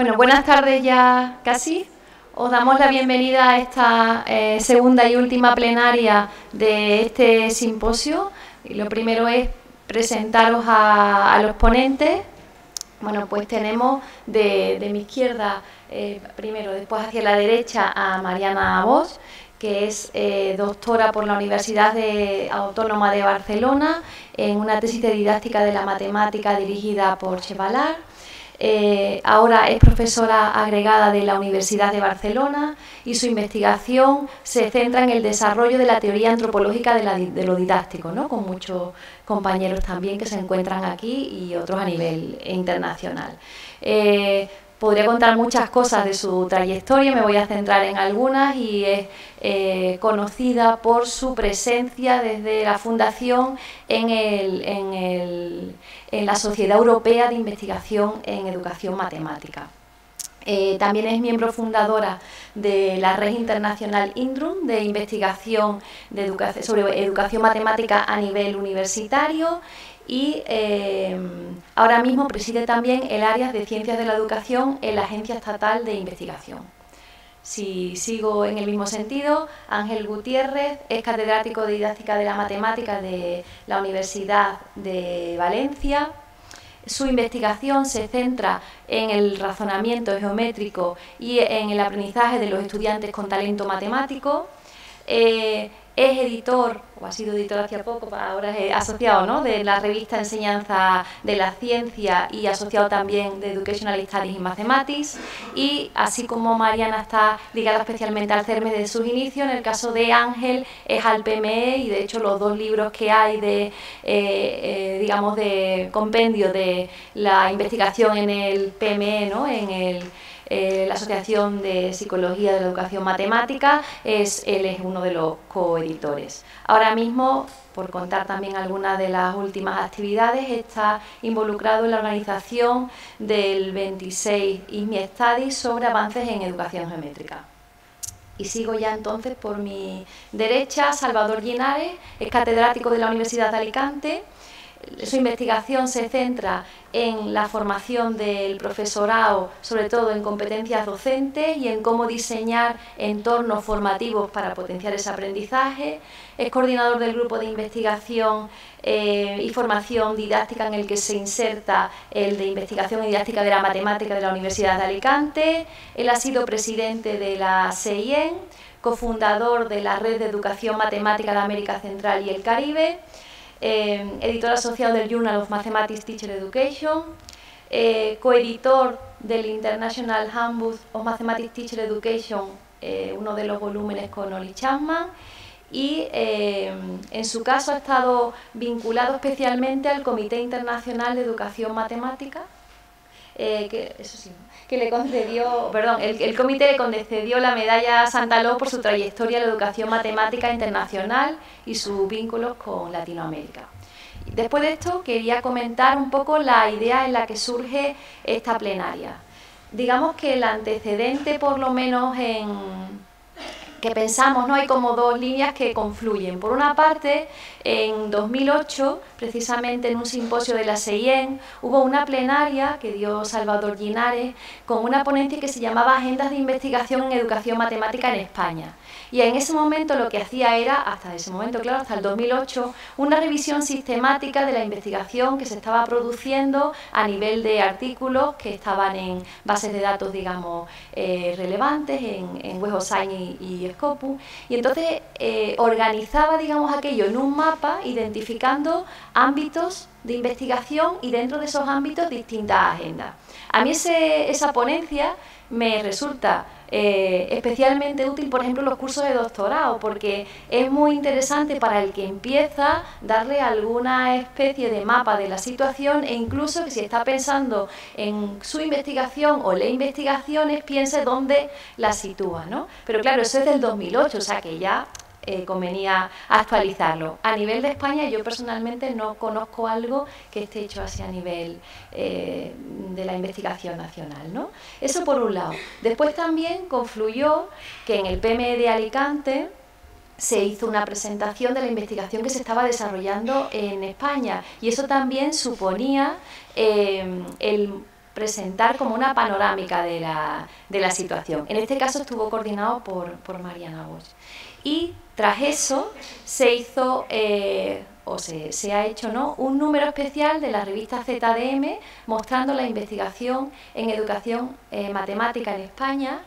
Bueno, buenas tardes ya casi. Os damos la bienvenida a esta segunda y última plenaria de este simposio. Y lo primero es presentaros a los ponentes. Bueno, pues tenemos de mi izquierda, primero, después hacia la derecha, a Mariana Bosch, que es doctora por la Universidad Autónoma de Barcelona en una tesis de didáctica de la matemática dirigida por Chevalar. Ahora es profesora agregada de la Universidad de Barcelona y su investigación se centra en el desarrollo de la teoría antropológica de lo didáctico, ¿no? Con muchos compañeros también que se encuentran aquí y otros a nivel internacional. Podría contar muchas cosas de su trayectoria, me voy a centrar en algunas, y es conocida por su presencia desde la fundación en la Sociedad Europea de Investigación en Educación Matemática. También es miembro fundadora de la Red Internacional INDRUM, de investigación sobre educación matemática a nivel universitario, y ahora mismo preside también el área de Ciencias de la Educación en la Agencia Estatal de Investigación. Si sigo en el mismo sentido, Ángel Gutiérrez es catedrático de Didáctica de la Matemática de la Universidad de Valencia. Su investigación se centra en el razonamiento geométrico y en el aprendizaje de los estudiantes con talento matemático. Es editor, o ha sido editor hace poco, ahora es asociado, ¿no?, de la revista Enseñanza de la Ciencia, y asociado también de Educational Studies in Mathematics, y así como Mariana está ligada especialmente al CERME desde sus inicios, en el caso de Ángel es al PME, y de hecho los dos libros que hay digamos, de compendio de la investigación en el PME, ¿no?, en la Asociación de Psicología de la Educación Matemática, él es uno de los coeditores. Ahora mismo, por contar también algunas de las últimas actividades, está involucrado en la organización del 26 ISMI Studies sobre avances en educación geométrica. Y sigo ya entonces por mi derecha. Salvador Llinares es catedrático de la Universidad de Alicante. Su investigación se centra en la formación del profesorado, sobre todo en competencias docentes y en cómo diseñar entornos formativos para potenciar ese aprendizaje. Es coordinador del grupo de investigación y formación didáctica en el que se inserta el de investigación y didáctica de la matemática de la Universidad de Alicante. Él ha sido presidente de la CEIEN, cofundador de la Red de Educación Matemática de América Central y el Caribe, editor asociado del Journal of Mathematics Teacher Education, coeditor del International Handbook of Mathematics Teacher Education, uno de los volúmenes con Oli Chapman, y en su caso ha estado vinculado especialmente al Comité Internacional de Educación Matemática, que le concedió, el comité le concedió la medalla Santaló por su trayectoria en la educación matemática internacional y sus vínculos con Latinoamérica. Después de esto quería comentar un poco la idea en la que surge esta plenaria. Digamos que el antecedente, por lo menos que pensamos, ¿no?, hay como dos líneas que confluyen. Por una parte, en 2008, precisamente en un simposio de la CEIEN, hubo una plenaria que dio Salvador Llinares con una ponencia que se llamaba Agendas de Investigación en Educación Matemática en España. Y en ese momento lo que hacía era, hasta ese momento, claro, hasta el 2008, una revisión sistemática de la investigación que se estaba produciendo a nivel de artículos que estaban en bases de datos, digamos, relevantes, en Web of Science y Scopus, y entonces organizaba, digamos, aquello en un mapa, identificando ámbitos de investigación y dentro de esos ámbitos distintas agendas. A mí esa ponencia me resulta especialmente útil, por ejemplo, en los cursos de doctorado, porque es muy interesante para el que empieza darle alguna especie de mapa de la situación, e incluso que si está pensando en su investigación o lee investigaciones, piense dónde la sitúa, ¿no? Pero claro, eso es del 2008, o sea que ya convenía actualizarlo. A nivel de España, yo personalmente no conozco algo que esté hecho así a nivel de la investigación nacional, ¿no? Eso por un lado. Después también confluyó que en el PME de Alicante se hizo una presentación de la investigación que se estaba desarrollando en España, y eso también suponía el presentar como una panorámica de la situación. En este caso estuvo coordinado por Mariana Bosch. Y tras eso se hizo, se ha hecho, ¿no?, un número especial de la revista ZDM mostrando la investigación en educación matemática en España,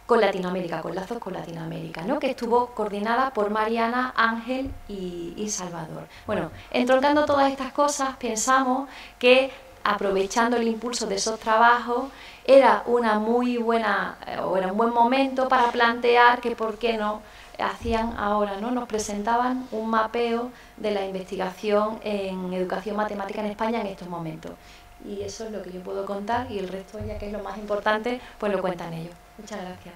con Latinoamérica, con lazos con Latinoamérica, ¿no?, que estuvo coordinada por Mariana, Ángel y Salvador. Bueno, entroncando todas estas cosas, pensamos que, aprovechando el impulso de esos trabajos, era una muy buena, o era un buen momento para plantear que por qué no hacían ahora, ¿no?, nos presentaban un mapeo de la investigación en educación matemática en España en estos momentos. Y eso es lo que yo puedo contar, y el resto, ya que es lo más importante, pues lo cuentan ellos. Muchas gracias.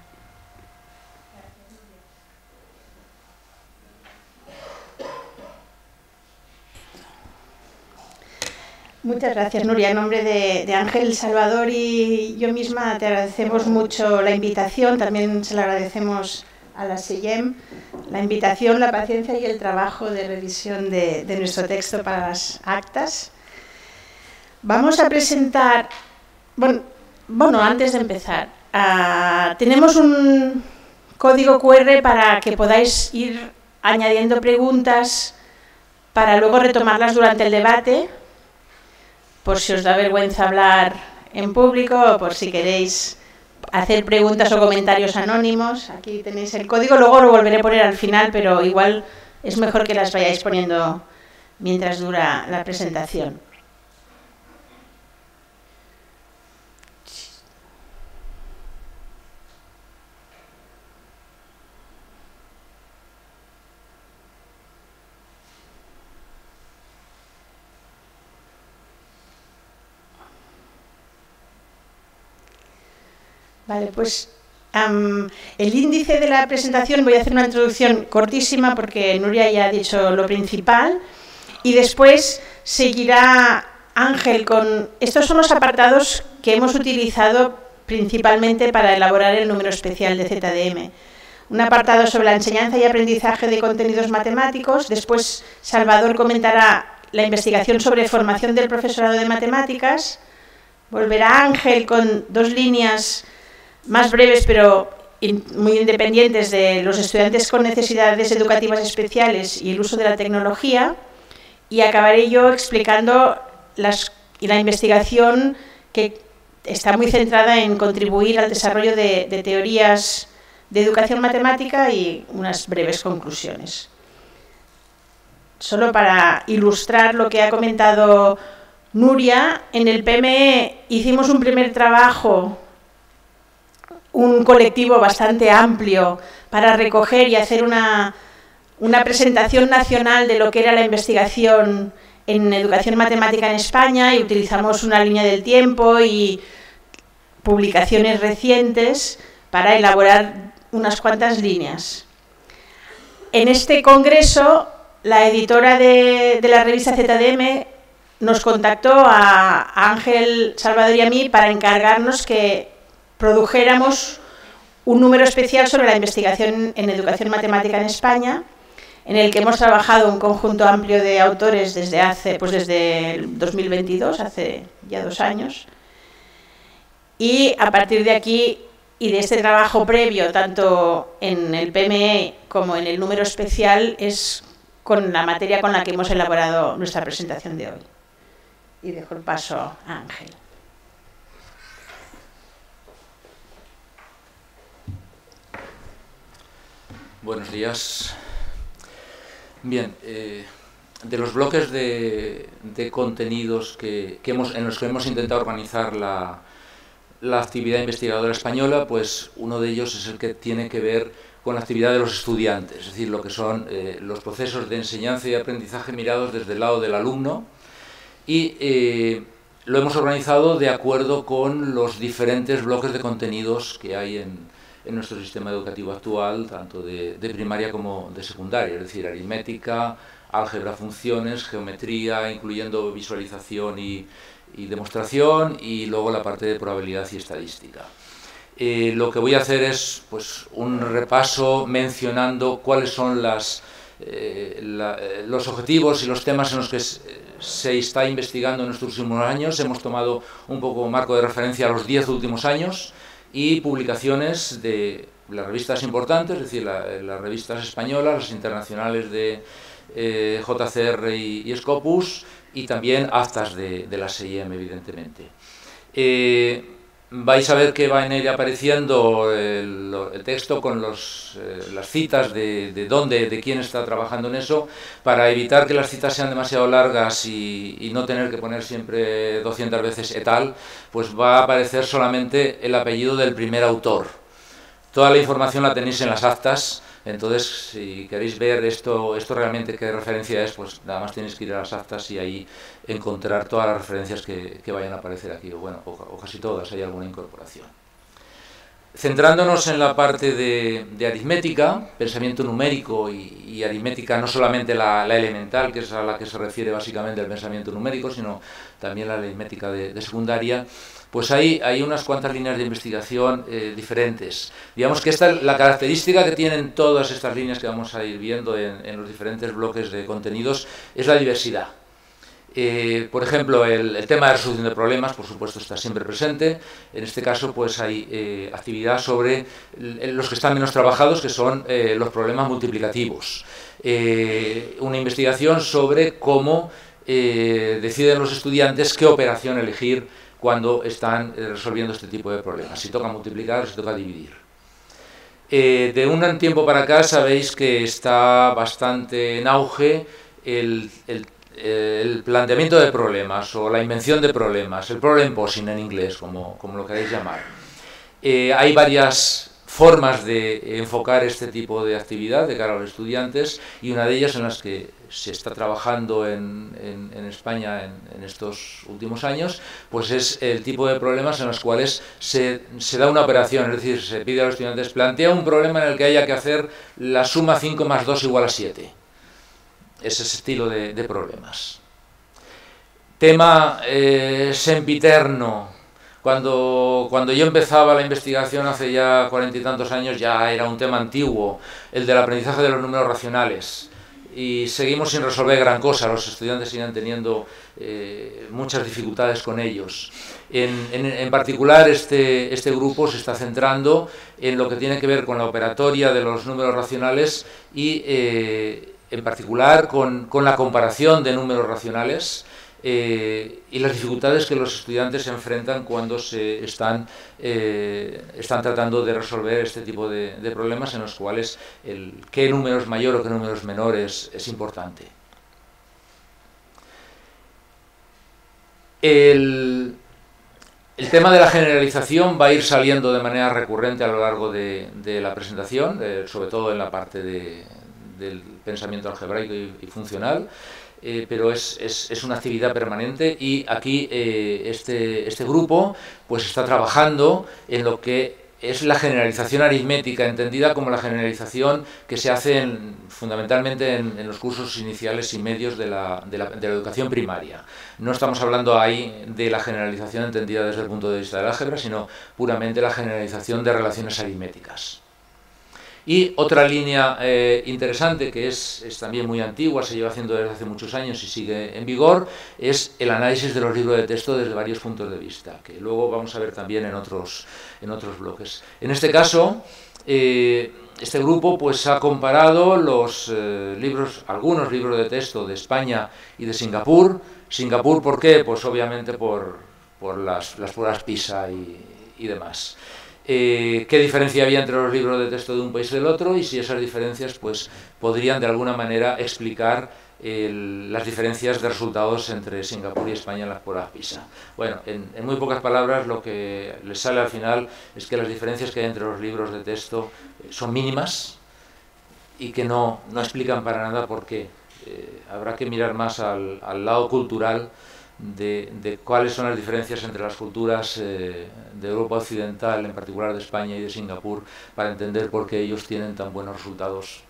Muchas gracias, Nuria. En nombre de Ángel, Salvador y yo misma te agradecemos mucho la invitación. También se la agradecemos a la SEIEM, la invitación, la paciencia y el trabajo de revisión de nuestro texto para las actas. Vamos a presentar... Bueno, antes de empezar, tenemos un código QR para que podáis ir añadiendo preguntas para luego retomarlas durante el debate, por si os da vergüenza hablar en público o por si queréis hacer preguntas o comentarios anónimos. Aquí tenéis el código, luego lo volveré a poner al final, pero igual es mejor que las vayáis poniendo mientras dura la presentación. Vale, pues el índice de la presentación, voy a hacer una introducción cortísima porque Nuria ya ha dicho lo principal y después seguirá Ángel con... Estos son los apartados que hemos utilizado principalmente para elaborar el número especial de ZDM. Un apartado sobre la enseñanza y aprendizaje de contenidos matemáticos, después Salvador comentará la investigación sobre formación del profesorado de matemáticas, volverá Ángel con 2 líneas más breves pero muy independientes de los estudiantes con necesidades educativas especiales y el uso de la tecnología, y acabaré yo explicando la investigación que está muy centrada en contribuir al desarrollo de teorías de educación matemática y unas breves conclusiones. Solo para ilustrar lo que ha comentado Nuria, en el PME hicimos un primer trabajo, un colectivo bastante amplio para recoger y hacer una presentación nacional de lo que era la investigación en educación matemática en España, y utilizamos una línea del tiempo y publicaciones recientes para elaborar unas cuantas líneas. En este congreso, la editora de la revista ZDM nos contactó a Ángel, Salvador y a mí para encargarnos que produjéramos un número especial sobre la investigación en educación matemática en España, en el que hemos trabajado un conjunto amplio de autores desde el 2022, hace ya 2 años, y a partir de aquí y de este trabajo previo, tanto en el PME como en el número especial, es con la materia con la que hemos elaborado nuestra presentación de hoy. Y dejo el paso a Ángel. Buenos días. Bien, de los bloques de contenidos en los que hemos intentado organizar la actividad investigadora española, pues uno de ellos es el que tiene que ver con la actividad de los estudiantes, es decir, lo que son los procesos de enseñanza y aprendizaje mirados desde el lado del alumno, y lo hemos organizado de acuerdo con los diferentes bloques de contenidos que hay en nuestro sistema educativo actual, tanto de primaria como de secundaria, es decir, aritmética, álgebra, funciones, geometría, incluyendo visualización y demostración, y luego la parte de probabilidad y estadística. Lo que voy a hacer es pues, un repaso mencionando cuáles son los objetivos y los temas en los que se está investigando en estos últimos años. Hemos tomado un poco marco de referencia a los 10 últimos años y publicaciones de las revistas importantes, es decir, las revistas españolas, las internacionales de JCR y Scopus, y también actas de la SEIEM, evidentemente. Vais a ver que va a ir apareciendo el texto con las citas de quién está trabajando en eso, para evitar que las citas sean demasiado largas y no tener que poner siempre 200 veces et al, pues va a aparecer solamente el apellido del primer autor. Toda la información la tenéis en las actas. Entonces, si queréis ver esto realmente qué referencia es, pues nada más tenéis que ir a las actas y ahí encontrar todas las referencias que vayan a aparecer aquí, o casi todas, hay alguna incorporación. Centrándonos en la parte de aritmética, pensamiento numérico y aritmética, no solamente la elemental, que es a la que se refiere básicamente el pensamiento numérico, sino también la aritmética de secundaria, pues hay unas cuantas líneas de investigación diferentes. Digamos que la característica que tienen todas estas líneas que vamos a ir viendo en los diferentes bloques de contenidos es la diversidad. Por ejemplo, el tema de resolución de problemas, por supuesto, está siempre presente. En este caso, pues hay actividad sobre los que están menos trabajados, que son los problemas multiplicativos. Una investigación sobre cómo deciden los estudiantes qué operación elegir cuando están resolviendo este tipo de problemas, si toca multiplicar o si toca dividir. De un tiempo para acá sabéis que está bastante en auge el planteamiento de problemas o la invención de problemas, el problem posing en inglés, como lo queréis llamar. Hay varias formas de enfocar este tipo de actividad de cara a los estudiantes, y una de ellas en las que se está trabajando en España en estos últimos años, pues es el tipo de problemas en los cuales se da una operación, es decir, se pide a los estudiantes, plantea un problema en el que haya que hacer la suma 5 más 2 igual a 7. Es ese estilo de problemas. Tema sempiterno. Cuando yo empezaba la investigación hace ya 40 y tantos años, ya era un tema antiguo, el del aprendizaje de los números racionales. Y seguimos sin resolver gran cosa, los estudiantes siguen teniendo muchas dificultades con ellos. En particular, este grupo se está centrando en lo que tiene que ver con la operatoria de los números racionales y, en particular, con la comparación de números racionales y las dificultades que los estudiantes se enfrentan cuando se están tratando de resolver este tipo de problemas en los cuales qué número es mayor o qué número es menor es importante. El tema de la generalización va a ir saliendo de manera recurrente a lo largo de la presentación, sobre todo en la parte del pensamiento algebraico y funcional. Pero es una actividad permanente, y aquí este grupo pues está trabajando en lo que es la generalización aritmética, entendida como la generalización que se hace fundamentalmente en los cursos iniciales y medios de la educación primaria. No estamos hablando ahí de la generalización entendida desde el punto de vista del álgebra, sino puramente la generalización de relaciones aritméticas. Y otra línea interesante, que es también muy antigua, se lleva haciendo desde hace muchos años y sigue en vigor, es el análisis de los libros de texto desde varios puntos de vista, que luego vamos a ver también en otros bloques. En este caso, este grupo pues ha comparado los algunos libros de texto de España y de Singapur. Singapur, ¿por qué? Pues obviamente por las pruebas PISA y demás. Qué diferencia había entre los libros de texto de un país y del otro, y si esas diferencias pues podrían de alguna manera explicar las diferencias de resultados entre Singapur y España en las pruebas PISA. Bueno, en muy pocas palabras, lo que les sale al final es que las diferencias que hay entre los libros de texto son mínimas y que no explican para nada por qué. Habrá que mirar más al lado cultural de cuáles son las diferencias entre las culturas de Europa Occidental, en particular de España y de Singapur, para entender por qué ellos tienen tan buenos resultados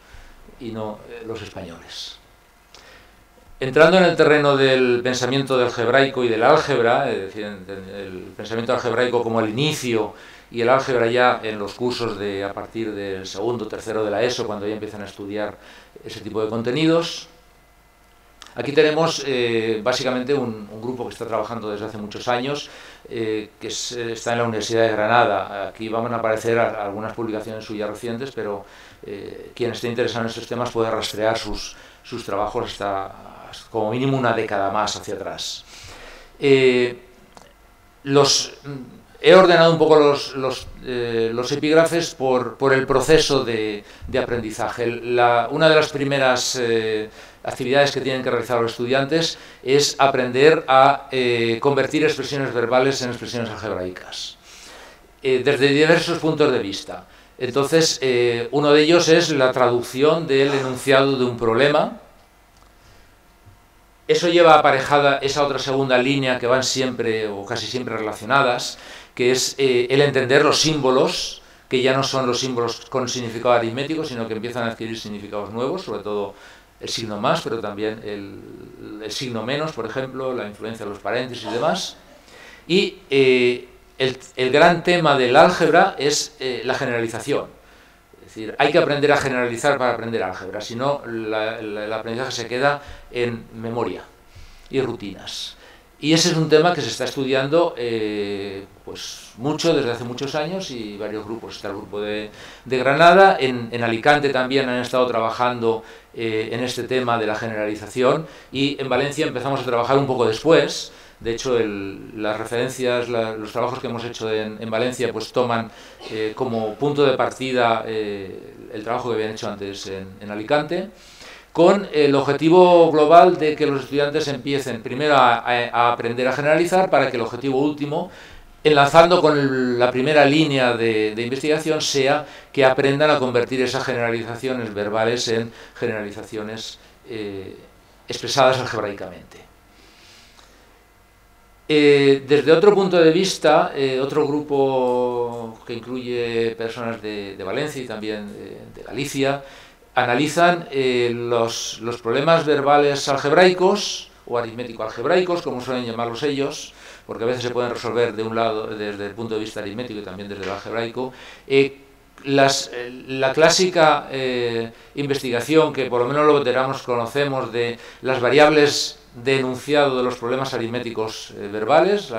y no los españoles. Entrando en el terreno del pensamiento algebraico y del álgebra, es decir, el pensamiento algebraico como el inicio y el álgebra ya en los cursos a partir del segundo o tercero de la ESO, cuando ya empiezan a estudiar ese tipo de contenidos, Aquí tenemos básicamente un grupo que está trabajando desde hace muchos años, que está en la Universidad de Granada. Aquí van a aparecer algunas publicaciones suyas recientes, pero quien esté interesado en estos temas puede rastrear sus trabajos hasta como mínimo una década más hacia atrás. He ordenado un poco los epígrafes por el proceso de aprendizaje. Una de las primeras actividades que tienen que realizar los estudiantes es aprender a convertir expresiones verbales en expresiones algebraicas, desde diversos puntos de vista. Entonces, uno de ellos es la traducción del enunciado de un problema. Eso lleva aparejada esa otra segunda línea que van siempre o casi siempre relacionadas, que es el entender los símbolos, que ya no son los símbolos con significado aritmético, sino que empiezan a adquirir significados nuevos, sobre todo el signo más, pero también el signo menos, por ejemplo, la influencia de los paréntesis y demás. Y el gran tema del álgebra es la generalización. Es decir, hay que aprender a generalizar para aprender álgebra, si no el aprendizaje se queda en memoria y rutinas. Y ese es un tema que se está estudiando pues mucho desde hace muchos años, y varios grupos. Está el grupo de Granada, en Alicante también han estado trabajando en este tema de la generalización, y en Valencia empezamos a trabajar un poco después. De hecho, las referencias, los trabajos que hemos hecho en Valencia pues toman como punto de partida el trabajo que habían hecho antes en Alicante, con el objetivo global de que los estudiantes empiecen primero a aprender a generalizar, para que el objetivo último, enlazando con la primera línea de investigación, sea que aprendan a convertir esas generalizaciones verbales en generalizaciones expresadas algebraicamente. Desde otro punto de vista, otro grupo que incluye personas de Valencia y también de Galicia, analizan los problemas verbales algebraicos o aritmético-algebraicos, como suelen llamarlos ellos, porque a veces se pueden resolver de un lado desde el punto de vista aritmético y también desde el algebraico. La clásica investigación, que por lo menos los veteranos conocemos, de las variables de enunciado de los problemas aritméticos verbales,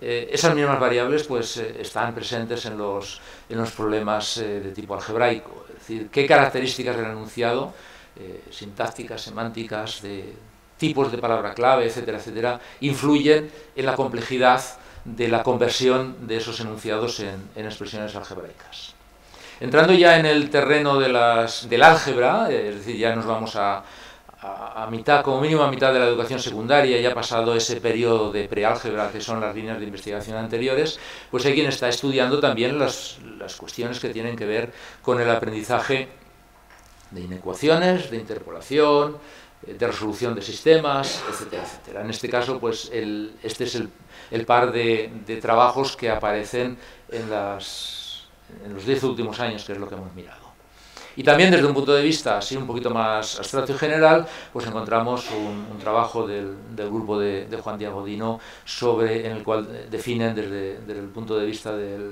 esas mismas variables pues están presentes en los problemas de tipo algebraico. Es decir, qué características del enunciado, sintácticas, semánticas, de tipos de palabra clave, etcétera, etcétera, influyen en la complejidad de la conversión de esos enunciados en expresiones algebraicas. Entrando ya en el terreno del álgebra, es decir, ya nos vamos a mitad, como mínimo a mitad de la educación secundaria, ya pasado ese periodo de preálgebra, que son las líneas de investigación anteriores, pues hay quien está estudiando también las cuestiones que tienen que ver con el aprendizaje de inecuaciones, de interpolación, de resolución de sistemas, etcétera, etcétera. En este caso, pues este es el par de trabajos que aparecen en los 10 últimos años, que es lo que hemos mirado. Y también desde un punto de vista así un poquito más abstracto y general, pues encontramos un trabajo del grupo de Juan Diego Dino, en el cual definen desde el punto de vista de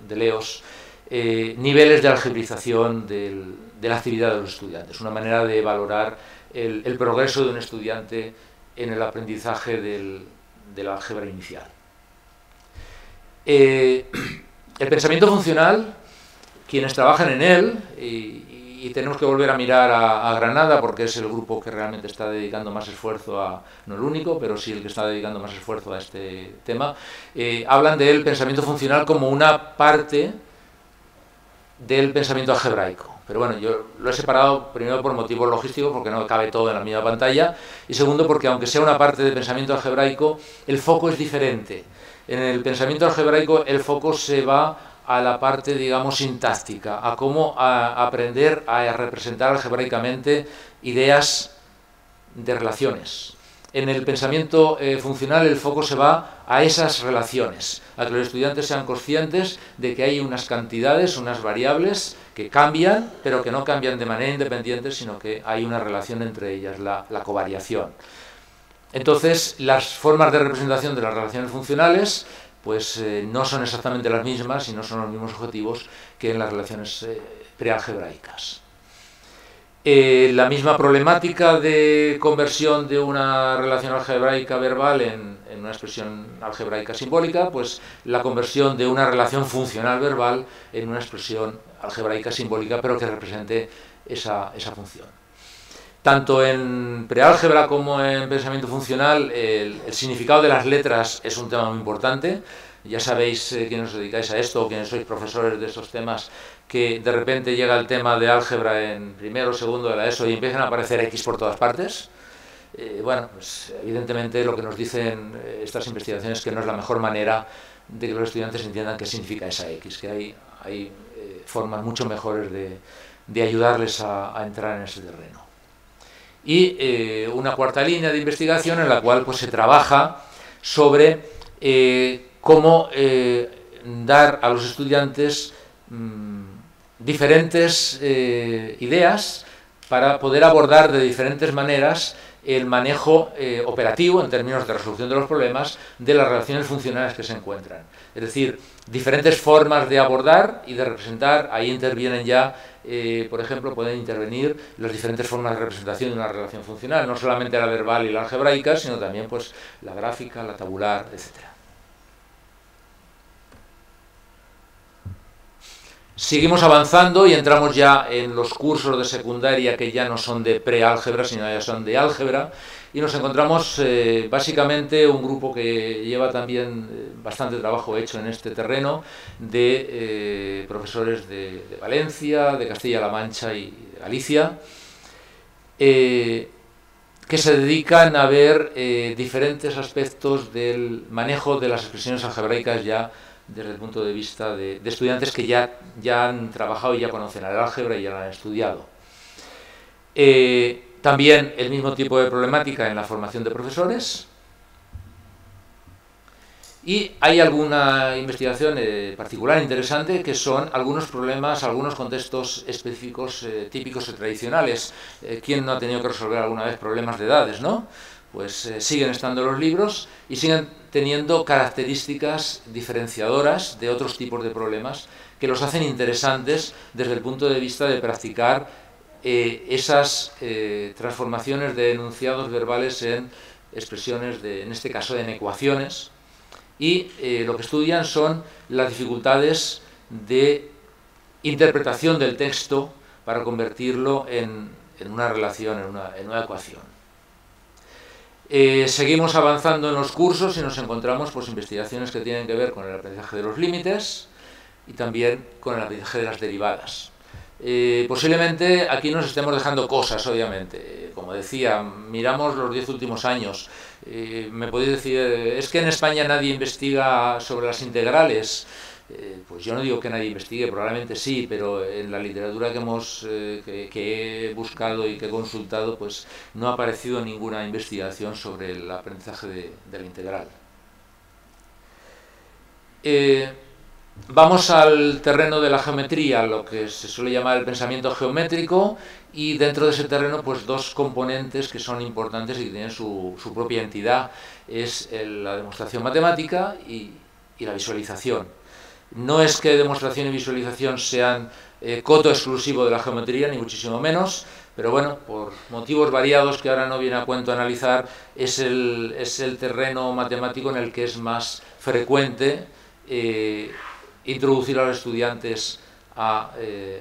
EOS niveles de algebrización de la actividad de los estudiantes, una manera de valorar el progreso de un estudiante en el aprendizaje del álgebra inicial. El pensamiento funcional, quienes trabajan en él, y tenemos que volver a mirar a Granada, porque es el grupo que realmente está dedicando más esfuerzo no el único, pero sí el que está dedicando más esfuerzo a este tema, hablan del pensamiento funcional como una parte del pensamiento algebraico. Pero bueno, yo lo he separado primero por motivos logísticos, porque no cabe todo en la misma pantalla, y segundo porque aunque sea una parte del pensamiento algebraico, el foco es diferente. En el pensamiento algebraico el foco se va a la parte, digamos, sintáctica, a cómo aprender a representar algebraicamente ideas de relaciones. En el pensamiento funcional el foco se va a esas relaciones, a que los estudiantes sean conscientes de que hay unas cantidades, unas variables que cambian, pero que no cambian de manera independiente, sino que hay una relación entre ellas, la covariación. Entonces, las formas de representación de las relaciones funcionales pues no son exactamente las mismas y no son los mismos objetivos que en las relaciones prealgebraicas. La misma problemática de conversión de una relación algebraica verbal en una expresión algebraica simbólica, pues la conversión de una relación funcional verbal en una expresión algebraica simbólica, pero que represente esa función. Tanto en preálgebra como en pensamiento funcional, el significado de las letras es un tema muy importante. Ya sabéis, quienes os dedicáis a esto o quienes sois profesores de estos temas, que de repente llega el tema de álgebra en primero o segundo de la ESO y empiezan a aparecer X por todas partes. Bueno, pues evidentemente lo que nos dicen estas investigaciones es que no es la mejor manera de que los estudiantes entiendan qué significa esa X, que hay formas mucho mejores de ayudarles a entrar en ese terreno. Y una cuarta línea de investigación en la cual pues, se trabaja sobre cómo dar a los estudiantes diferentes ideas para poder abordar de diferentes maneras el manejo operativo, en términos de resolución de los problemas, de las relaciones funcionales que se encuentran. Es decir, diferentes formas de abordar y de representar, ahí intervienen ya, por ejemplo, pueden intervenir las diferentes formas de representación de una relación funcional, no solamente la verbal y la algebraica, sino también pues, la gráfica, la tabular, etc. Seguimos avanzando y entramos ya en los cursos de secundaria que ya no son de preálgebra, sino ya son de álgebra, y nos encontramos básicamente un grupo que lleva también bastante trabajo hecho en este terreno, de profesores de Valencia, de Castilla-La Mancha y de Galicia, que se dedican a ver diferentes aspectos del manejo de las expresiones algebraicas ya desde el punto de vista de estudiantes que ya han trabajado y ya conocen el álgebra y ya la han estudiado. También el mismo tipo de problemática en la formación de profesores. Y hay alguna investigación particular interesante que son algunos problemas, algunos contextos específicos típicos y tradicionales. ¿Quién no ha tenido que resolver alguna vez problemas de edades, no? Pues siguen estando en los libros y siguen teniendo características diferenciadoras de otros tipos de problemas que los hacen interesantes desde el punto de vista de practicar esas transformaciones de enunciados verbales en expresiones, en este caso en ecuaciones, y lo que estudian son las dificultades de interpretación del texto para convertirlo en una relación, en una ecuación. Seguimos avanzando en los cursos y nos encontramos pues, investigaciones que tienen que ver con el aprendizaje de los límites y también con el aprendizaje de las derivadas. Posiblemente aquí nos estemos dejando cosas, obviamente. Como decía, miramos los 10 últimos años. Me podéis decir, es que en España nadie investiga sobre las integrales. Pues yo no digo que nadie investigue, probablemente sí, pero en la literatura que he buscado y que he consultado, pues no ha aparecido ninguna investigación sobre el aprendizaje de la integral. Vamos al terreno de la geometría, lo que se suele llamar el pensamiento geométrico, y dentro de ese terreno, pues dos componentes que son importantes y que tienen su propia entidad, es la demostración matemática y la visualización. No es que demostración y visualización sean coto exclusivo de la geometría, ni muchísimo menos, pero bueno, por motivos variados que ahora no viene a cuento analizar, es el terreno matemático en el que es más frecuente introducir a los estudiantes a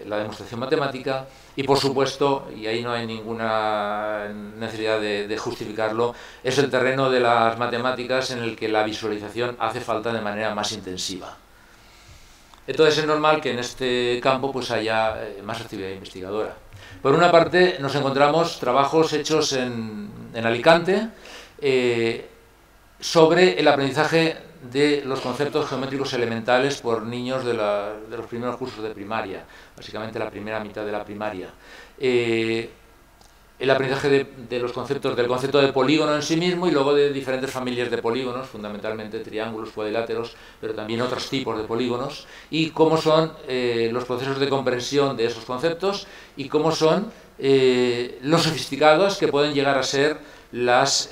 la demostración matemática y, por supuesto, y ahí no hay ninguna necesidad de justificarlo, es el terreno de las matemáticas en el que la visualización hace falta de manera más intensiva. Entonces es normal que en este campo pues haya más actividad investigadora. Por una parte nos encontramos trabajos hechos en Alicante sobre el aprendizaje de los conceptos geométricos elementales por niños de los primeros cursos de primaria, básicamente la primera mitad de la primaria. El aprendizaje del concepto de polígono en sí mismo y luego de diferentes familias de polígonos, fundamentalmente triángulos, cuadriláteros, pero también otros tipos de polígonos, y cómo son los procesos de comprensión de esos conceptos y cómo son los sofisticados que pueden llegar a ser las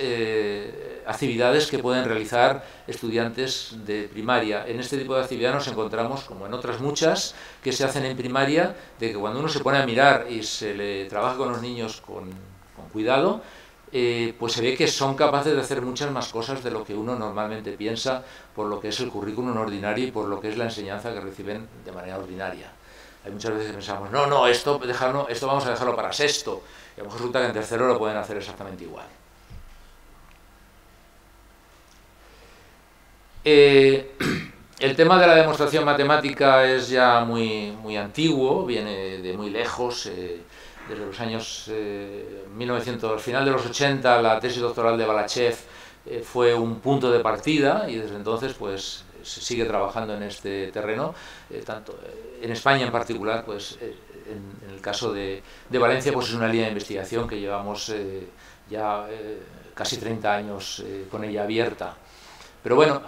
actividades que pueden realizar estudiantes de primaria. En este tipo de actividad nos encontramos, como en otras muchas, que se hacen en primaria, de que cuando uno se pone a mirar y se le trabaja con los niños con cuidado, pues se ve que son capaces de hacer muchas más cosas de lo que uno normalmente piensa por lo que es el currículum ordinario y por lo que es la enseñanza que reciben de manera ordinaria. Hay muchas veces que pensamos, no, esto vamos a dejarlo para sexto, y a lo mejor resulta que en tercero lo pueden hacer exactamente igual. El tema de la demostración matemática es ya muy antiguo, viene de muy lejos. Desde los años 1900, final de los 80, la tesis doctoral de Balachev fue un punto de partida, y desde entonces pues se sigue trabajando en este terreno, tanto en España en particular, pues en el caso de Valencia, pues es una línea de investigación que llevamos casi 30 años con ella abierta. Pero bueno,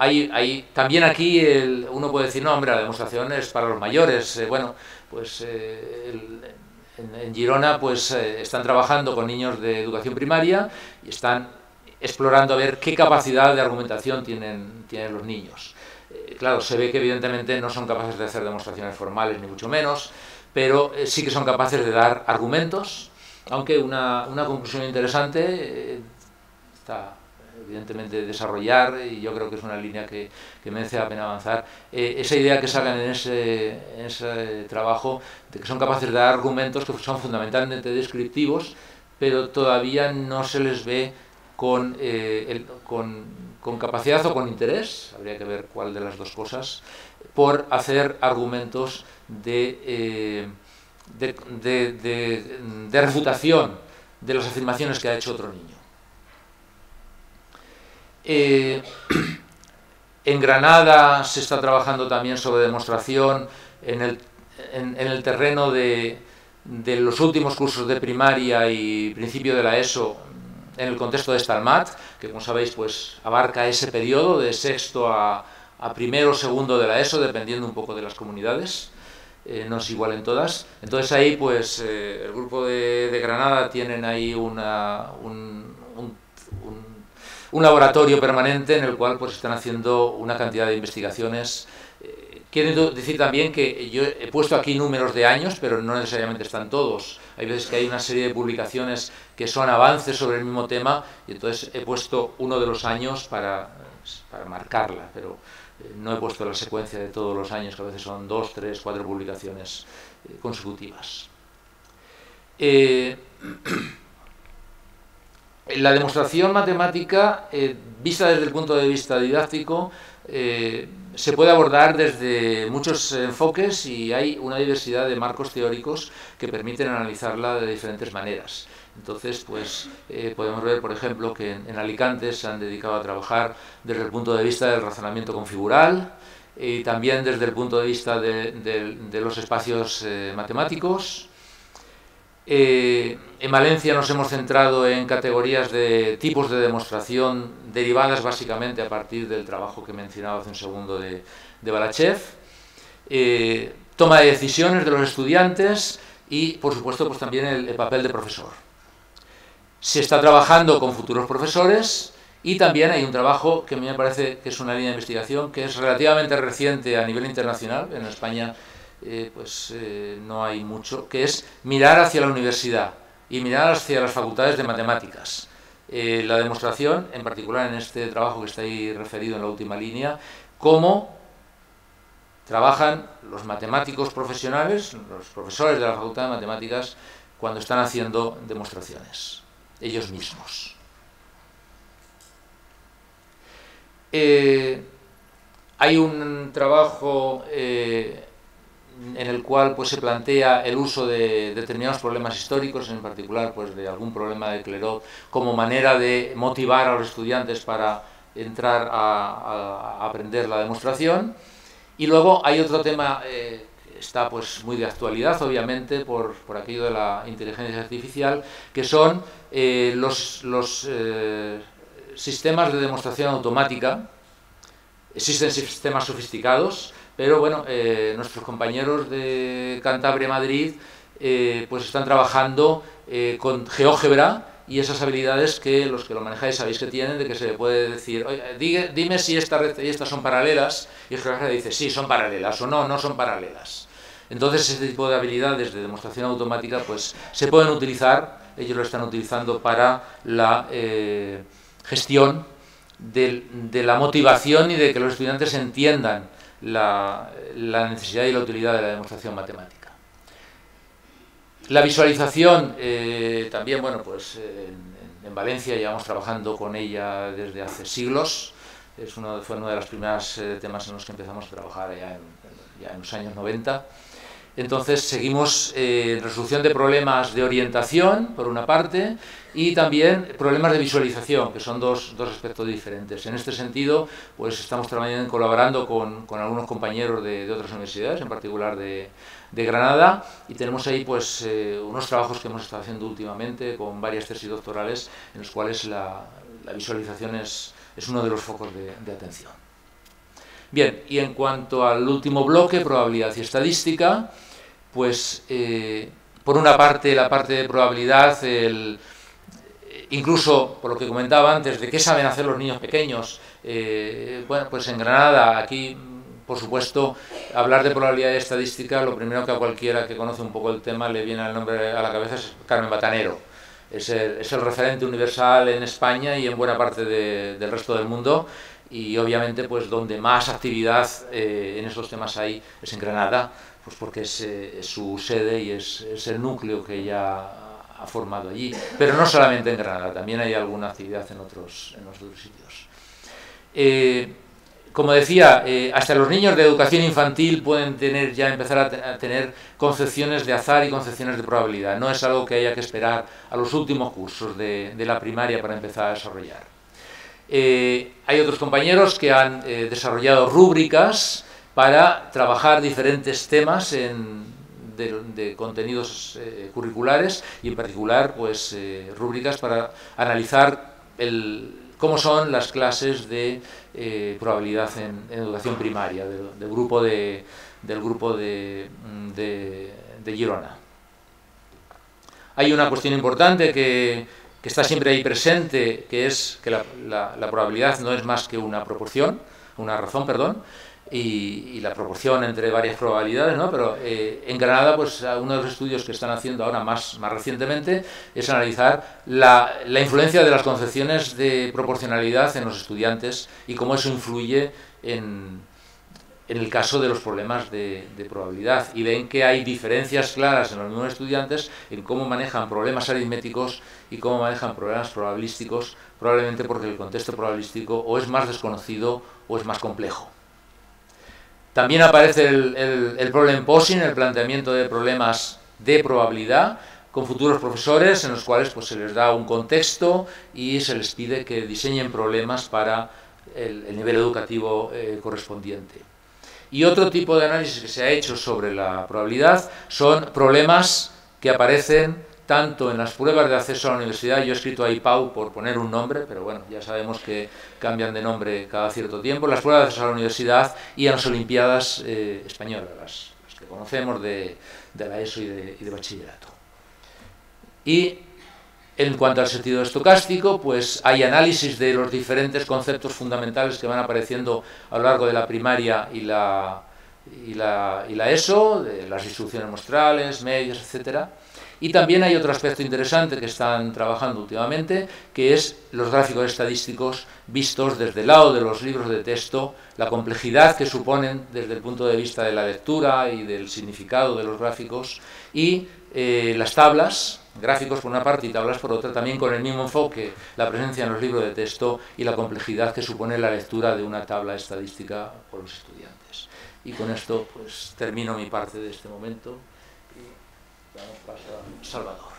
también aquí uno puede decir, no, hombre, la demostración es para los mayores. Bueno, pues en Girona pues están trabajando con niños de educación primaria y están explorando a ver qué capacidad de argumentación tienen los niños. Claro, se ve que evidentemente no son capaces de hacer demostraciones formales, ni mucho menos, pero sí que son capaces de dar argumentos, aunque una conclusión interesante está evidentemente desarrollar, y yo creo que es una línea que merece la pena avanzar, esa idea que sacan en ese trabajo, de que son capaces de dar argumentos que son fundamentalmente descriptivos, pero todavía no se les ve con capacidad o con interés, habría que ver cuál de las dos cosas, por hacer argumentos de refutación de las afirmaciones que ha hecho otro niño. En Granada se está trabajando también sobre demostración en el terreno de los últimos cursos de primaria y principio de la ESO, en el contexto de Stalmat, que como sabéis pues abarca ese periodo de sexto a primero o segundo de la ESO, dependiendo un poco de las comunidades, no es igual en todas. Entonces ahí pues el grupo de Granada tienen ahí un laboratorio permanente en el cual pues están haciendo una cantidad de investigaciones. Quiero decir también que yo he puesto aquí números de años, pero no necesariamente están todos. Hay veces que hay una serie de publicaciones que son avances sobre el mismo tema, y entonces he puesto uno de los años para marcarla, pero no he puesto la secuencia de todos los años, que a veces son 2, 3, 4 publicaciones consecutivas. La demostración matemática, vista desde el punto de vista didáctico, se puede abordar desde muchos enfoques, y hay una diversidad de marcos teóricos que permiten analizarla de diferentes maneras. Entonces, pues podemos ver, por ejemplo, que en Alicante se han dedicado a trabajar desde el punto de vista del razonamiento configural, y también desde el punto de vista de los espacios matemáticos. En Valencia nos hemos centrado en categorías de tipos de demostración derivadas básicamente a partir del trabajo que mencionaba hace un segundo de Balachev, toma de decisiones de los estudiantes y, por supuesto, pues también el papel de profesor. Se está trabajando con futuros profesores, y también hay un trabajo que a mí me parece que es una línea de investigación que es relativamente reciente a nivel internacional. En España no hay mucho, que es mirar hacia la universidad y mirar hacia las facultades de matemáticas. La demostración, en particular en este trabajo que está ahí referido en la última línea, cómo trabajan los matemáticos profesionales, los profesores de la Facultad de Matemáticas, cuando están haciendo demostraciones, ellos mismos. Hay un trabajo en el cual pues, se plantea el uso de determinados problemas históricos, en particular pues, de algún problema de Clairaut, como manera de motivar a los estudiantes para entrar a aprender la demostración. Y luego hay otro tema que está pues, muy de actualidad, obviamente, por aquello de la inteligencia artificial, que son los sistemas de demostración automática. Existen sistemas sofisticados, pero bueno, nuestros compañeros de Cantabria Madrid pues están trabajando con GeoGebra y esas habilidades que los que lo manejáis sabéis que tienen, de que se le puede decir, oye, dime si esta red y estas son paralelas, y el geógrafo dice, sí, son paralelas, o no, no son paralelas. Entonces, este tipo de habilidades de demostración automática pues se pueden utilizar, ellos lo están utilizando para la gestión de la motivación y de que los estudiantes entiendan la necesidad y la utilidad de la demostración matemática. La visualización, también, bueno, pues en Valencia llevamos trabajando con ella desde hace siglos. Fue uno de los primeros temas en los que empezamos a trabajar ya en los años 90. Entonces seguimos resolución de problemas de orientación, por una parte, y también problemas de visualización, que son dos aspectos diferentes. En este sentido, pues estamos colaborando con algunos compañeros de otras universidades, en particular de Granada, y tenemos ahí pues unos trabajos que hemos estado haciendo últimamente con varias tesis doctorales, en los cuales la visualización es uno de los focos de atención. Bien, y en cuanto al último bloque, probabilidad y estadística, pues por una parte la parte de probabilidad, incluso por lo que comentaba antes, de qué saben hacer los niños pequeños, bueno, pues en Granada, aquí, por supuesto, hablar de probabilidad y estadística, lo primero que a cualquiera que conoce un poco el tema le viene el nombre a la cabeza es Carmen Batanero. Es el referente universal en España y en buena parte del resto del mundo, y obviamente pues donde más actividad en esos temas hay es en Granada, pues porque es su sede y es el núcleo que ella ha formado allí, pero no solamente en Granada, también hay alguna actividad en otros sitios. Como decía, hasta los niños de educación infantil pueden empezar a tener concepciones de azar y concepciones de probabilidad. No es algo que haya que esperar a los últimos cursos de la primaria para empezar a desarrollar. Hay otros compañeros que han desarrollado rúbricas para trabajar diferentes temas de contenidos curriculares, y en particular pues rúbricas para analizar cómo son las clases de probabilidad en educación primaria del grupo de Girona. Hay una cuestión importante que está siempre ahí presente, que es que la probabilidad no es más que una razón, y la proporción entre varias probabilidades, ¿no? Pero en Granada, pues uno de los estudios que están haciendo ahora más recientemente es analizar la influencia de las concepciones de proporcionalidad en los estudiantes y cómo eso influye en el caso de los problemas de probabilidad, y ven que hay diferencias claras en los mismos estudiantes en cómo manejan problemas aritméticos y cómo manejan problemas probabilísticos, probablemente porque el contexto probabilístico o es más desconocido o es más complejo. También aparece el problem posing, el planteamiento de problemas de probabilidad con futuros profesores, en los cuales pues se les da un contexto y se les pide que diseñen problemas para el nivel educativo correspondiente. Y otro tipo de análisis que se ha hecho sobre la probabilidad son problemas que aparecen tanto en las pruebas de acceso a la universidad. Yo he escrito ahí PAU por poner un nombre, pero bueno, ya sabemos que cambian de nombre cada cierto tiempo, las pruebas de acceso a la universidad y en las Olimpiadas españolas, las que conocemos de la ESO y de bachillerato. Y en cuanto al sentido estocástico, pues hay análisis de los diferentes conceptos fundamentales que van apareciendo a lo largo de la primaria y la ESO, de las distribuciones muestrales, medias, etcétera. Y también hay otro aspecto interesante que están trabajando últimamente, que es los gráficos estadísticos vistos desde el lado de los libros de texto, la complejidad que suponen desde el punto de vista de la lectura y del significado de los gráficos, y las tablas, gráficos por una parte y tablas por otra, también con el mismo enfoque, la presencia en los libros de texto y la complejidad que supone la lectura de una tabla estadística por los estudiantes. Y con esto pues termino mi parte de este momento. Vamos a pasar a Salvador.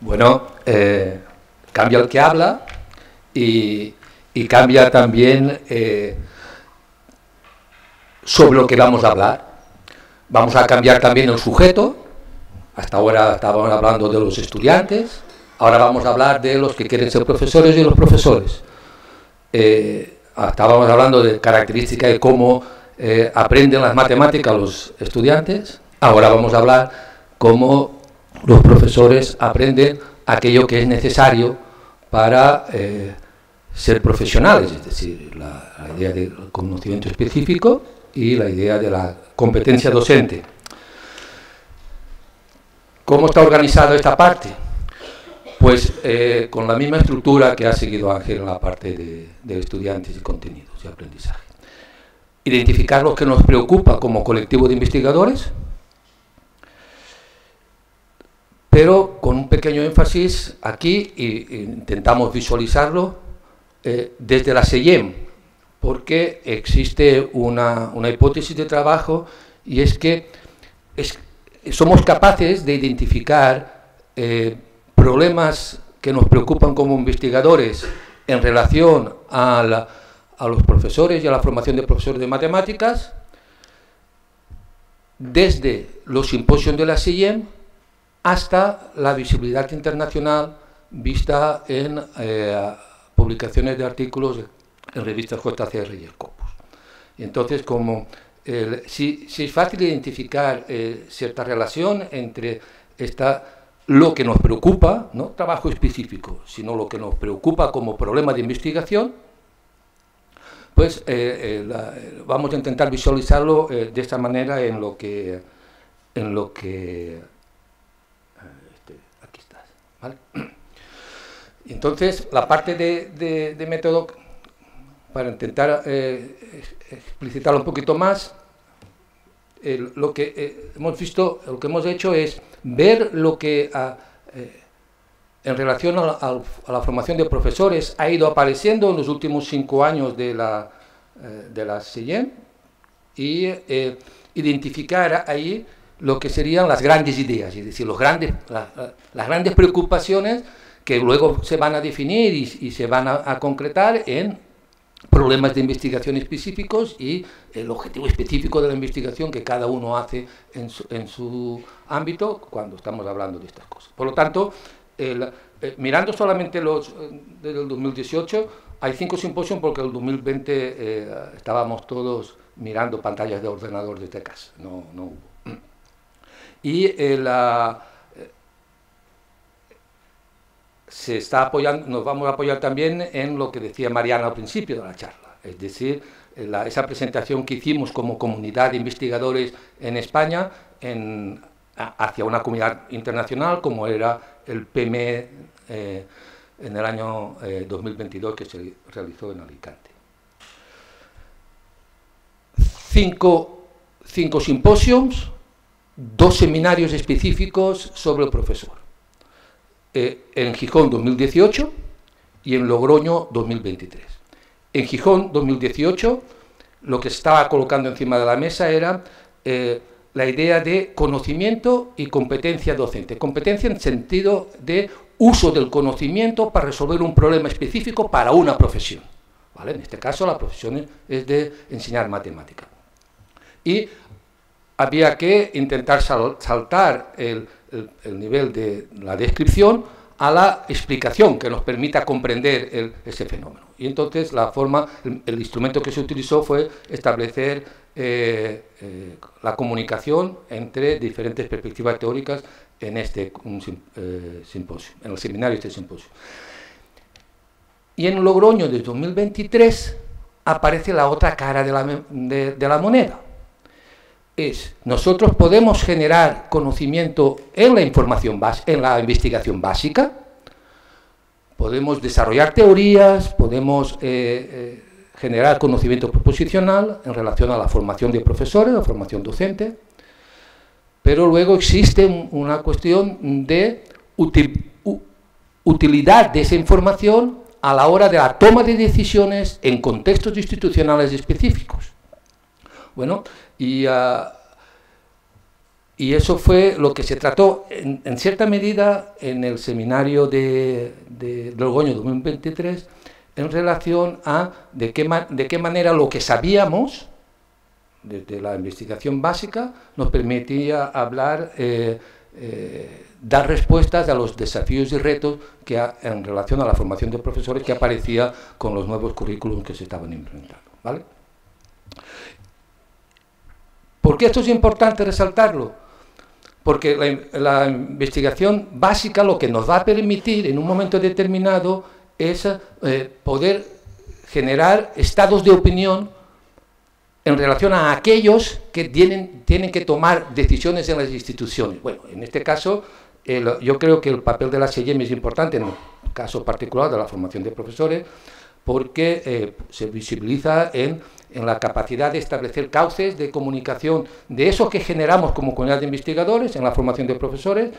Bueno, cambia el que habla y cambia también sobre lo que vamos a hablar. Vamos a cambiar también el sujeto. Hasta ahora estábamos hablando de los estudiantes, ahora vamos a hablar de los que quieren ser profesores y los profesores. Estábamos hablando de características de cómo aprenden las matemáticas los estudiantes. Ahora vamos a hablar cómo los profesores aprenden aquello que es necesario para ser profesionales, es decir, la idea del conocimiento específico y la idea de la competencia docente. ¿Cómo está organizada esta parte? Pues con la misma estructura que ha seguido Ángel en la parte de estudiantes y contenidos y aprendizaje. Identificar lo que nos preocupa como colectivo de investigadores, pero con un pequeño énfasis aquí, e intentamos visualizarlo desde la SEIEM, porque existe una hipótesis de trabajo, y es que somos capaces de identificar problemas que nos preocupan como investigadores en relación a los profesores y a la formación de profesores de matemáticas, desde los simposios de la SEIEM hasta la visibilidad internacional vista en publicaciones de artículos en revistas JCR y Scopus. Y entonces, como si es fácil identificar cierta relación entre lo que nos preocupa, no trabajo específico, sino lo que nos preocupa como problema de investigación, pues vamos a intentar visualizarlo de esta manera en lo que aquí estás, ¿vale? Entonces, la parte de método, para intentar explicitarlo un poquito más, lo que hemos visto, lo que hemos hecho es ver lo que en relación a la formación de profesores ha ido apareciendo en los últimos 5 años de la SEIEM, y identificar ahí lo que serían las grandes ideas, es decir, las grandes preocupaciones que luego se van a definir y se van a concretar en problemas de investigación específicos y el objetivo específico de la investigación que cada uno hace en su ámbito cuando estamos hablando de estas cosas. Por lo tanto, mirando solamente los del 2018, hay 5 simposios porque en el 2020 estábamos todos mirando pantallas de ordenador desde casa, no hubo. Y se está apoyando, nos vamos a apoyar también en lo que decía Mariana al principio de la charla, es decir, esa presentación que hicimos como comunidad de investigadores en España hacia una comunidad internacional, como era el PME en el año 2022 que se realizó en Alicante. 5 simposios, 2 seminarios específicos sobre el profesor. En Gijón 2018 y en Logroño 2023. En Gijón 2018 lo que se estaba colocando encima de la mesa era la idea de conocimiento y competencia docente. Competencia en sentido de uso del conocimiento para resolver un problema específico para una profesión, ¿vale? En este caso la profesión es de enseñar matemática. Y había que intentar saltar el nivel de la descripción a la explicación que nos permita comprender ese fenómeno. Y entonces el instrumento que se utilizó fue establecer la comunicación entre diferentes perspectivas teóricas en este simposio, en el seminario de este simposio. Y en Logroño de 2023 aparece la otra cara de la moneda. Nosotros podemos generar conocimiento en la en la investigación básica, podemos desarrollar teorías, podemos generar conocimiento proposicional en relación a la formación de profesores, la formación docente, pero luego existe una cuestión de utilidad de esa información a la hora de la toma de decisiones en contextos institucionales específicos. Bueno, y eso fue lo que se trató en cierta medida en el seminario de Logroño 2023 en relación a de qué manera lo que sabíamos desde la investigación básica nos permitía hablar, dar respuestas a los desafíos y retos que en relación a la formación de profesores que aparecía con los nuevos currículums que se estaban implementando, ¿vale? ¿Por qué esto es importante resaltarlo? Porque la investigación básica lo que nos va a permitir en un momento determinado es poder generar estados de opinión en relación a aquellos que tienen que tomar decisiones en las instituciones. Bueno, en este caso, yo creo que el papel de la SEIEM es importante, en el caso particular de la formación de profesores, porque se visibiliza en la capacidad de establecer cauces de comunicación de eso que generamos como comunidad de investigadores, en la formación de profesores,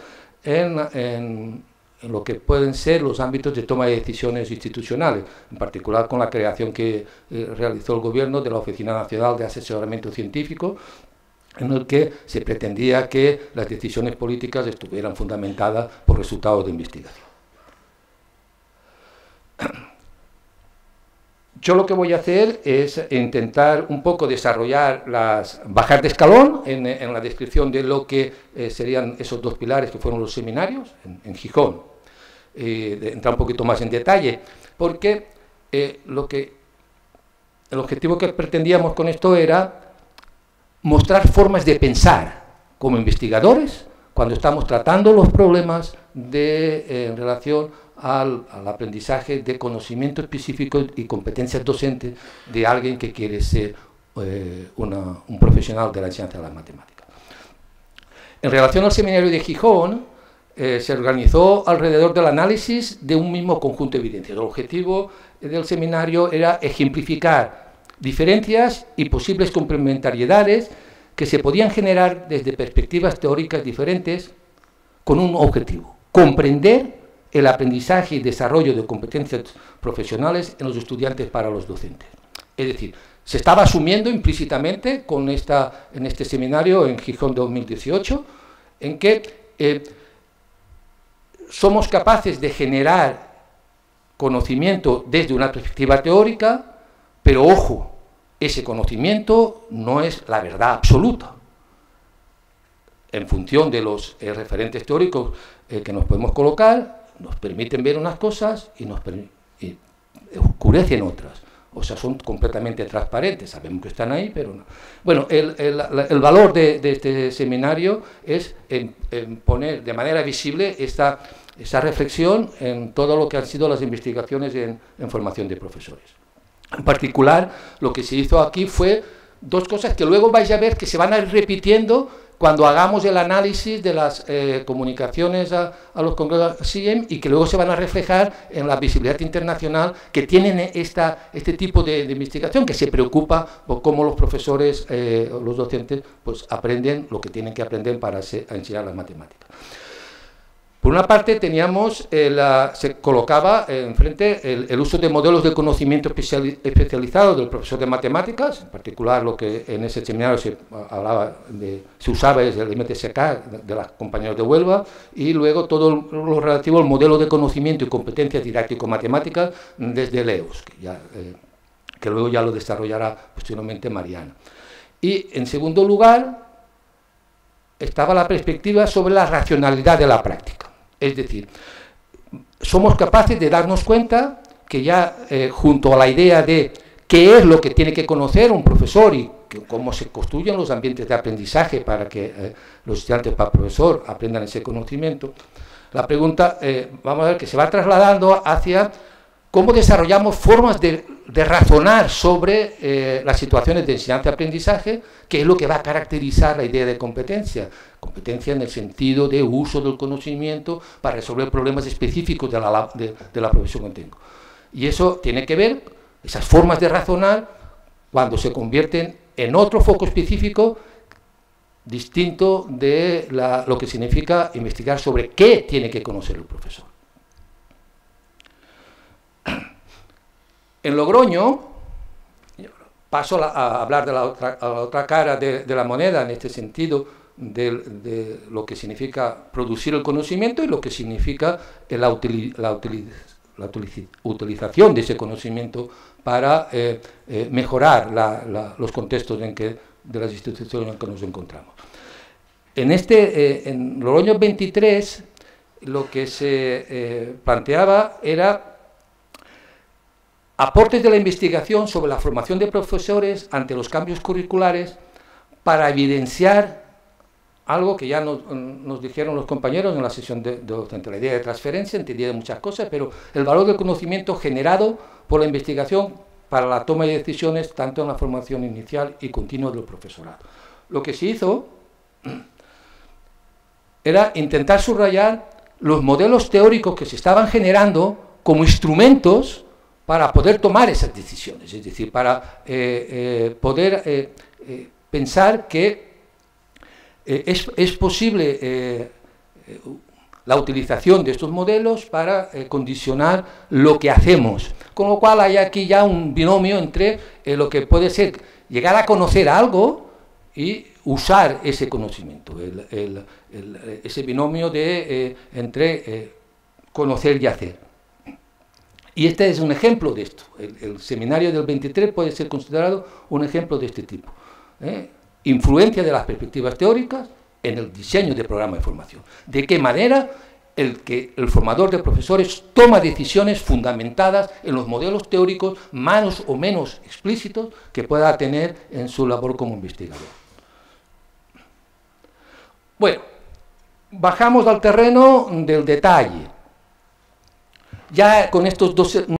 en lo que pueden ser los ámbitos de toma de decisiones institucionales, en particular con la creación que realizó el Gobierno de la Oficina Nacional de Asesoramiento Científico, en el que se pretendía que las decisiones políticas estuvieran fundamentadas por resultados de investigación. Yo lo que voy a hacer es intentar un poco desarrollar bajar de escalón en la descripción de lo que serían esos dos pilares que fueron los seminarios en Gijón. Entrar un poquito más en detalle, porque el objetivo que pretendíamos con esto era mostrar formas de pensar como investigadores cuando estamos tratando los problemas en relación al aprendizaje de conocimiento específico y competencias docentes de alguien que quiere ser un profesional de la enseñanza de las matemáticas. En relación al seminario de Gijón, se organizó alrededor del análisis de un mismo conjunto de evidencias. El objetivo del seminario era ejemplificar diferencias y posibles complementariedades que se podían generar desde perspectivas teóricas diferentes con un objetivo: comprender el aprendizaje y desarrollo de competencias profesionales en los estudiantes para los docentes. Es decir, se estaba asumiendo implícitamente en este seminario en Gijón 2018, en que somos capaces de generar conocimiento desde una perspectiva teórica, pero ojo, ese conocimiento no es la verdad absoluta. En función de los referentes teóricos que nos podemos colocar, nos permiten ver unas cosas y oscurecen otras. O sea, son completamente transparentes, sabemos que están ahí, pero no. Bueno, el valor de este seminario es en poner de manera visible esa reflexión en todo lo que han sido las investigaciones en formación de profesores. En particular, lo que se hizo aquí fue dos cosas que luego vais a ver que se van a ir repitiendo cuando hagamos el análisis de las comunicaciones a los congresos SEIEM, y que luego se van a reflejar en la visibilidad internacional que tienen este tipo de investigación, que se preocupa por cómo los profesores, los docentes, pues aprenden lo que tienen que aprender para enseñar las matemáticas. Por una parte teníamos, se colocaba enfrente el uso de modelos de conocimiento especializado del profesor de matemáticas, en particular lo que en ese seminario se usaba es el MTSK de los compañeros de Huelva, y luego todo lo relativo al modelo de conocimiento y competencias didáctico-matemáticas desde LEOS, que luego ya lo desarrollará posteriormente Mariana. Y en segundo lugar estaba la perspectiva sobre la racionalidad de la práctica. Es decir, somos capaces de darnos cuenta que ya junto a la idea de qué es lo que tiene que conocer un profesor y cómo se construyen los ambientes de aprendizaje para que los estudiantes para el profesor aprendan ese conocimiento, la pregunta, vamos a ver, que se va trasladando hacia cómo desarrollamos formas de razonar sobre las situaciones de enseñanza-aprendizaje, que es lo que va a caracterizar la idea de competencia. Competencia en el sentido de uso del conocimiento para resolver problemas específicos de la profesión que tengo. Y eso tiene que ver, esas formas de razonar, cuando se convierten en otro foco específico distinto de lo que significa investigar sobre qué tiene que conocer el profesor. En Logroño, paso a hablar de la otra cara de la moneda, en este sentido, de lo que significa producir el conocimiento y lo que significa la utilización de ese conocimiento para mejorar los contextos de las instituciones en que nos encontramos. En Logroño 23, lo que se planteaba era aportes de la investigación sobre la formación de profesores ante los cambios curriculares para evidenciar algo que ya nos dijeron los compañeros en la sesión de docente. La idea de transferencia, entendía de muchas cosas, pero el valor del conocimiento generado por la investigación para la toma de decisiones, tanto en la formación inicial y continua del profesorado. Lo que se hizo era intentar subrayar los modelos teóricos que se estaban generando como instrumentos para poder tomar esas decisiones, es decir, para poder pensar que es posible la utilización de estos modelos para condicionar lo que hacemos, con lo cual hay aquí ya un binomio entre lo que puede ser llegar a conocer algo y usar ese conocimiento, ese binomio entre conocer y hacer. Y este es un ejemplo de esto. El seminario del 23 puede ser considerado un ejemplo de este tipo. Influencia de las perspectivas teóricas en el diseño de programa de formación. De qué manera el formador de profesores toma decisiones fundamentadas en los modelos teóricos más o menos explícitos que pueda tener en su labor como investigador. Bueno, bajamos al terreno del detalle. Ya con estos dos